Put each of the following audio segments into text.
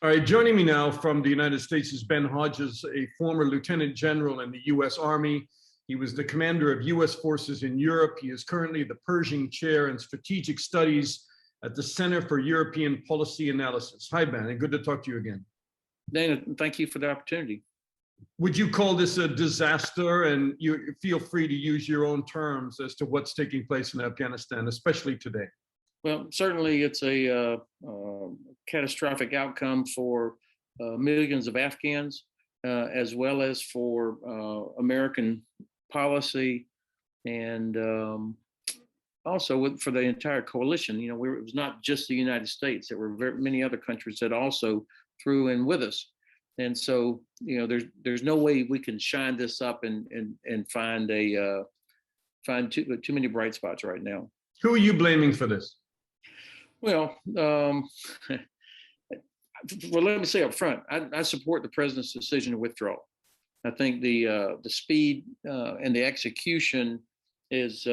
All right, joining me now from the United States is Ben Hodges, a former lieutenant general in the U.S. Army. He was the commander of U.S. forces in Europe. He is currently the Pershing Chair in Strategic Studies at the Center for European Policy Analysis. Hi, Ben, and good to talk to you again. Dana, thank you for the opportunity. Would you call this a disaster? And you feel free to use your own terms as to what's taking place in Afghanistan, especially today. Well, certainly it's a catastrophic outcome for millions of Afghans, as well as for American policy, and also for the entire coalition. You know, it was not just the United States. There were many other countries that also threw in with us. And so, you know, there's no way we can shine this up and find too many bright spots right now. Who are you blaming for this? Well, well, let me say up front, I support the president's decision to withdraw. I think the speed and the execution is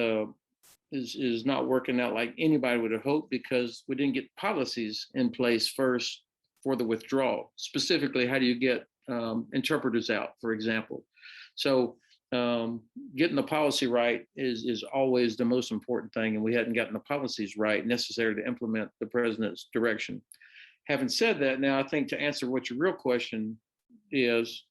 not working out like anybody would have hoped, because we didn't get policies in place first for the withdrawal. Specifically, how do you get interpreters out, for example? So getting the policy right is always the most important thing, and we hadn't gotten the policies right necessary to implement the president's direction. Having said that, now I think to answer what your real question is,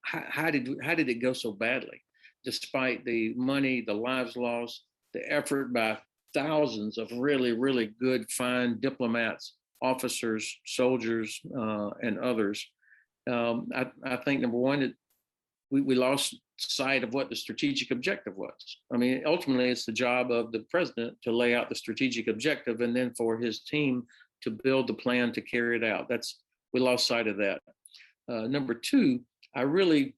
how did it go so badly, despite the money, the lives lost, the effort by thousands of really, really good, fine diplomats, officers, soldiers, and others? I think number one, we lost sight of what the strategic objective was. I mean, ultimately, it's the job of the president to lay out the strategic objective, and then for his team to build the plan to carry it out. We lost sight of that. Number two, I really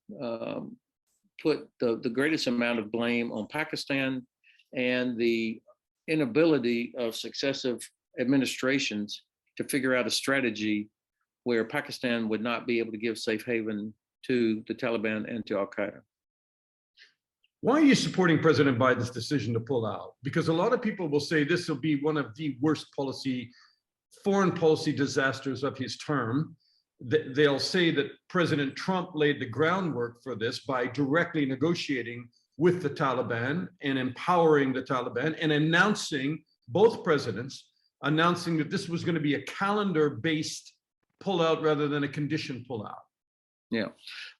put the greatest amount of blame on Pakistan and the inability of successive administrations to figure out a strategy where Pakistan would not be able to give safe haven to the Taliban and to Al-Qaeda. Why are you supporting President Biden's decision to pull out? Because a lot of people will say this will be one of the worst foreign policy disasters of his term. They'll say that President Trump laid the groundwork for this by directly negotiating with the Taliban and empowering the Taliban, and both presidents announcing that this was going to be a calendar-based pullout rather than a conditioned pullout. Yeah,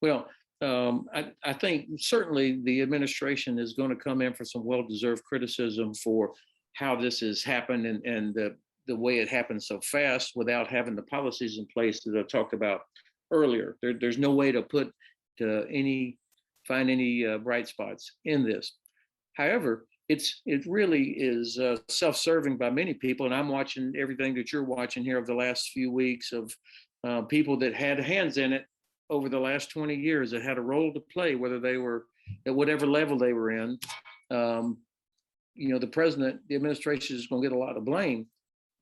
well, I think certainly the administration is going to come in for some well-deserved criticism for how this has happened and the way it happened so fast without having the policies in place that I talked about earlier. There's no way to find any bright spots in this. However, it really is self-serving by many people, and I'm watching everything that you're watching here over the last few weeks of people that had hands in it over the last 20 years, that had a role to play, whether they were at whatever level they were in. You know, the administration is going to get a lot of blame,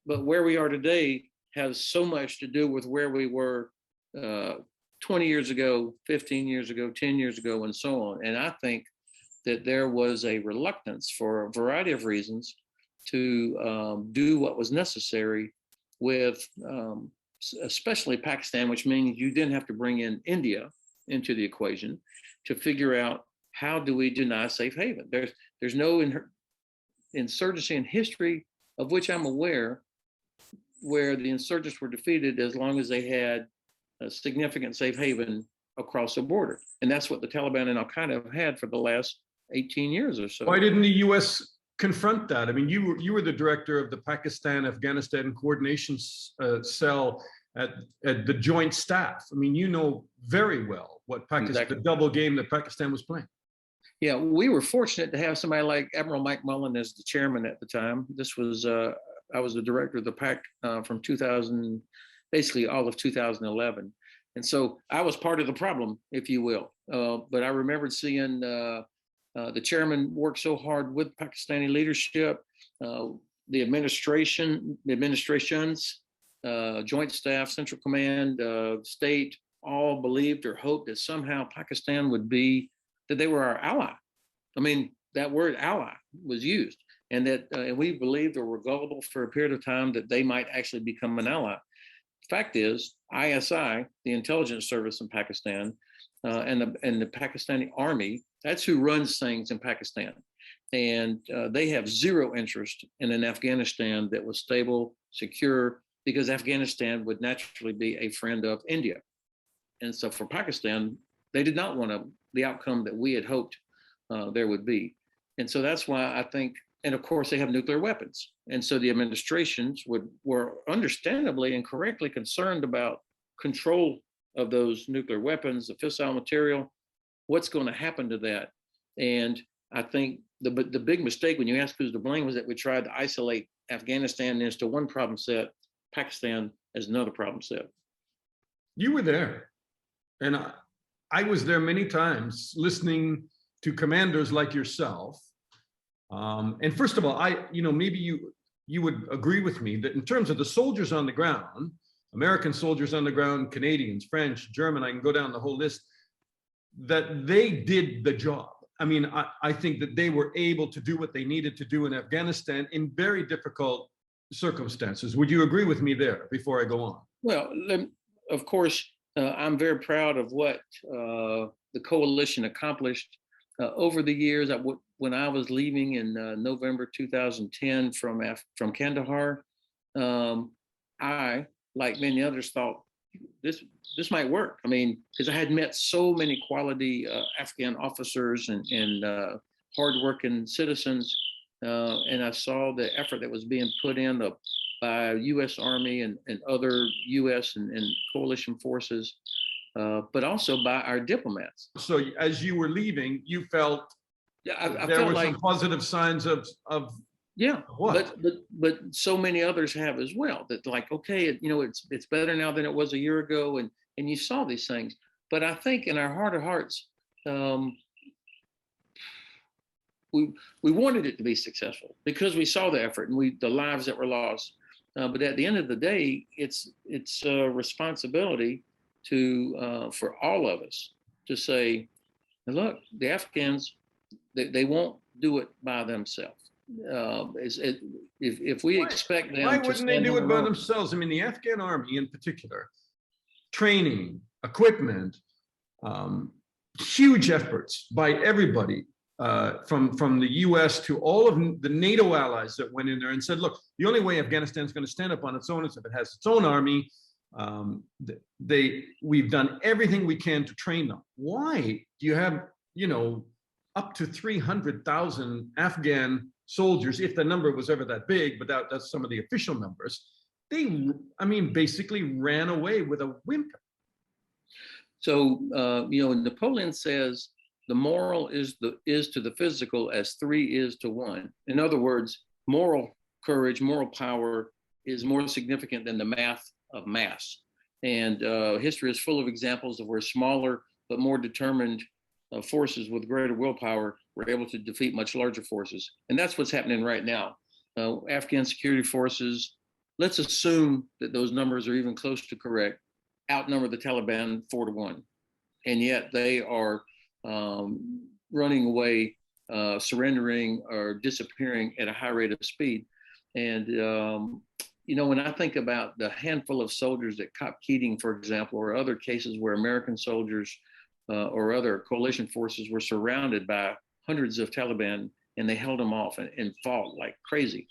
but where we are today has so much to do with where we were 20 years ago, 15 years ago, 10 years ago, and so on. And I think that there was a reluctance for a variety of reasons to do what was necessary with especially Pakistan, which means you then have to bring in India into the equation to figure out how do we deny safe haven. There's no insurgency in history of which I'm aware where the insurgents were defeated as long as they had a significant safe haven across the border. And that's what the Taliban and Al-Qaeda have had for the last 18 years or so. Why didn't the U.S. confront that? I mean, you were the director of the Pakistan-Afghanistan coordination cell at the Joint Staff. I mean, you know very well what Exactly. The double game that Pakistan was playing. Yeah, we were fortunate to have somebody like Admiral Mike Mullen as the chairman at the time. This was, I was the director of the PAC from 2000, basically all of 2011. And so I was part of the problem, if you will. But I remembered seeing the chairman work so hard with Pakistani leadership, the administrations, Joint Staff, Central Command, State, all believed or hoped that somehow Pakistan that they were our ally. I mean, that word ally was used, and that and we believed or were gullible for a period of time that they might actually become an ally. fact is, ISI, the intelligence service in Pakistan, and the Pakistani army, that's who runs things in Pakistan. And they have zero interest in an Afghanistan that was stable, secure, because Afghanistan would naturally be a friend of India. And so for Pakistan, they did not want the outcome that we had hoped there would be. And so that's why I think, and of course they have nuclear weapons. And so the administrations were understandably and correctly concerned about control of those nuclear weapons, the fissile material, what's going to happen to that. And I think the big mistake when you ask who's to blame was that we tried to isolate Afghanistan as to one problem set, Pakistan as another problem set. You were there, and I was there many times listening to commanders like yourself. And first of all, maybe you would agree with me that in terms of the soldiers on the ground, American soldiers on the ground, Canadians, French, German, I can go down the whole list, that they did the job. I mean, I think that they were able to do what they needed to do in Afghanistan in very difficult circumstances. Would you agree with me there before I go on? Well, of course, I'm very proud of what the coalition accomplished over the years. When I was leaving in November 2010 from Kandahar, I, like many others, thought this might work. I mean, because I had met so many quality Afghan officers and hardworking citizens, and I saw the effort that was being put in by U.S. Army and other U.S. and coalition forces, but also by our diplomats. So as you were leaving, you felt I there felt were like some positive signs of yeah, what? but so many others have as well. That like, okay, it's better now than it was a year ago, and you saw these things. But I think in our heart of hearts, we wanted it to be successful because we saw the effort and the lives that were lost. But at the end of the day, it's a responsibility for all of us to say, look, the Afghans, they won't do it by themselves. If we expect them, why to wouldn't they do it by themselves? I mean, the Afghan army in particular, training, equipment, huge efforts by everybody, from the US to all of the NATO allies that went in there and said, look, the only way Afghanistan is going to stand up on its own is if it has its own army. We've done everything we can to train them. Why do you have, up to 300,000 Afghan soldiers, if the number was ever that big, but that's some of the official numbers? They, basically ran away with a whimper. So, Napoleon says the moral is to the physical as 3 is to 1. In other words, moral courage, moral power is more significant than the math of mass. And history is full of examples of where smaller but more determined forces with greater willpower were able to defeat much larger forces. And that's what's happening right now. Afghan security forces, let's assume that those numbers are even close to correct, outnumber the Taliban 4 to 1. And yet they are running away, surrendering or disappearing at a high rate of speed. And, when I think about the handful of soldiers at Cap Keating, for example, or other cases where American soldiers or other coalition forces were surrounded by hundreds of Taliban and they held them off and fought like crazy.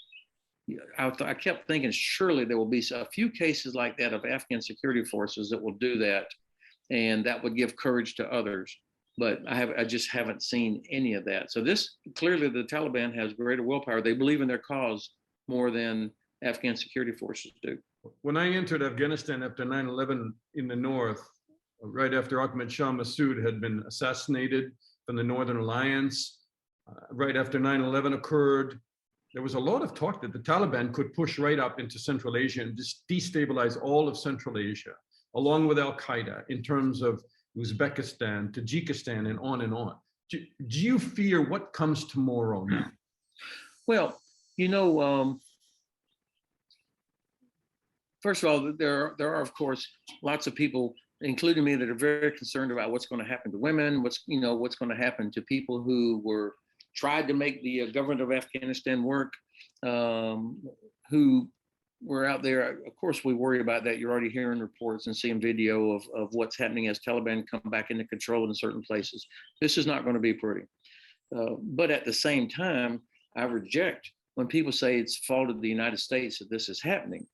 I kept thinking, surely there will be a few cases like that of Afghan security forces that will do that, and that would give courage to others. But I just haven't seen any of that. So clearly the Taliban has greater willpower. They believe in their cause more than Afghan security forces do. When I entered Afghanistan after 9/11 in the north, right after Ahmed Shah Massoud had been assassinated from the Northern Alliance, right after 9/11 occurred, there was a lot of talk that the Taliban could push right up into Central Asia and just destabilize all of Central Asia, along with Al-Qaeda in terms of Uzbekistan, Tajikistan, and on and on. Do you fear what comes tomorrow now? Well, first of all, there are, of course, lots of people, including me, that are very concerned about what's going to happen to women, what's going to happen to people who tried to make the government of Afghanistan work, who we're out there. Of course, we worry about that. You're already hearing reports and seeing video of what's happening as Taliban come back into control in certain places. This is not going to be pretty. But at the same time, I reject when people say it's fault of the United States that this is happening.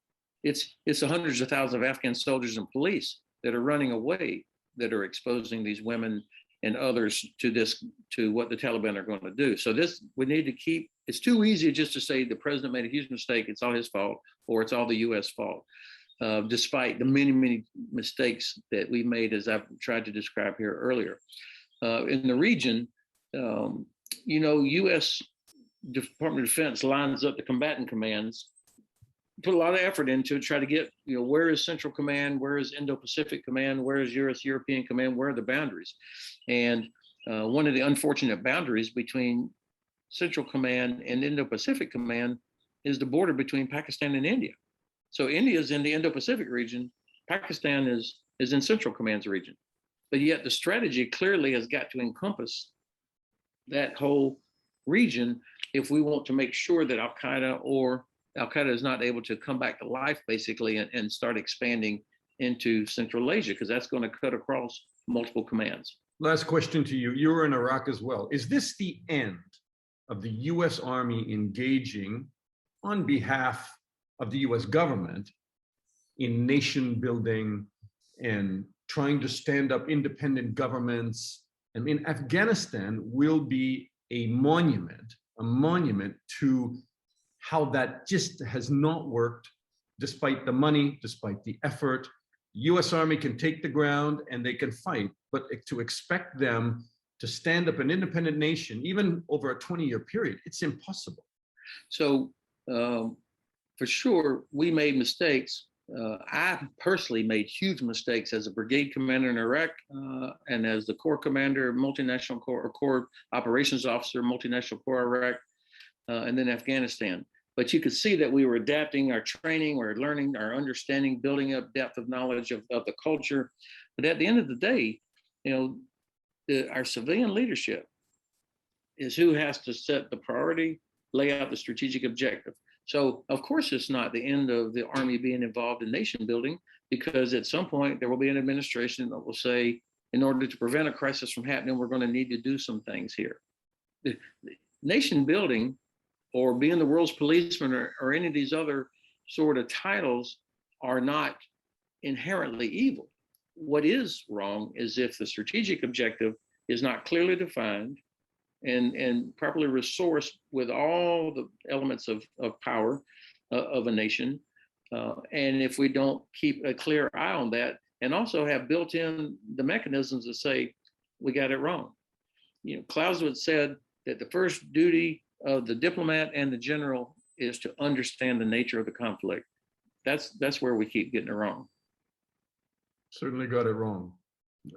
It's the hundreds of thousands of Afghan soldiers and police that are running away, that are exposing these women and others to what the Taliban are going to do. So we need to keep, it's too easy just to say the president made a huge mistake, it's all his fault, or it's all the US fault, despite the many, many mistakes that we made, as I've tried to describe here earlier. In the region, US Department of Defense lines up the combatant commands, put a lot of effort into it, try to get, where is Central Command, where is Indo-Pacific Command, where is European Command, where are the boundaries? And one of the unfortunate boundaries between Central Command and Indo-Pacific Command is the border between Pakistan and India. So India is in the Indo-Pacific region, Pakistan is in Central Command's region. But yet the strategy clearly has got to encompass that whole region if we want to make sure that Al-Qaeda is not able to come back to life, basically, and start expanding into Central Asia, because that's going to cut across multiple commands. Last question to you. You were in Iraq as well. Is this the end of the US Army engaging on behalf of the US government in nation building and trying to stand up independent governments? I mean, Afghanistan will be a monument to how that just has not worked, despite the money, despite the effort. US Army can take the ground and they can fight, but to expect them to stand up an independent nation, even over a 20-year period, it's impossible. So for sure, we made mistakes. I personally made huge mistakes as a brigade commander in Iraq and as the Corps commander, multinational Corps, or Corps operations officer, multinational Corps Iraq, and then Afghanistan. But you could see that we were adapting our training, we're learning, our understanding, building up depth of knowledge of the culture. But at the end of the day, our civilian leadership is who has to set the priority, lay out the strategic objective. So of course, it's not the end of the Army being involved in nation building, because at some point there will be an administration that will say, in order to prevent a crisis from happening, we're going to need to do some things here. The nation building, or being the world's policeman, or any of these other sort of titles, are not inherently evil. What is wrong is if the strategic objective is not clearly defined and properly resourced with all the elements of power of a nation. And if we don't keep a clear eye on that, and also have built in the mechanisms that say, we got it wrong. Clausewitz said that the first duty of the diplomat and the general is to understand the nature of the conflict. That's where we keep getting it wrong. Certainly got it wrong,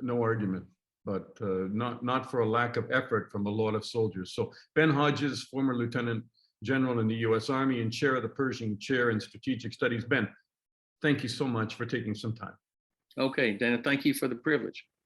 no argument, but not for a lack of effort from a lot of soldiers. So Ben Hodges, former Lieutenant General in the US Army and chair of the Pershing Chair in Strategic Studies. Ben, thank you so much for taking some time. Okay, Dana, thank you for the privilege.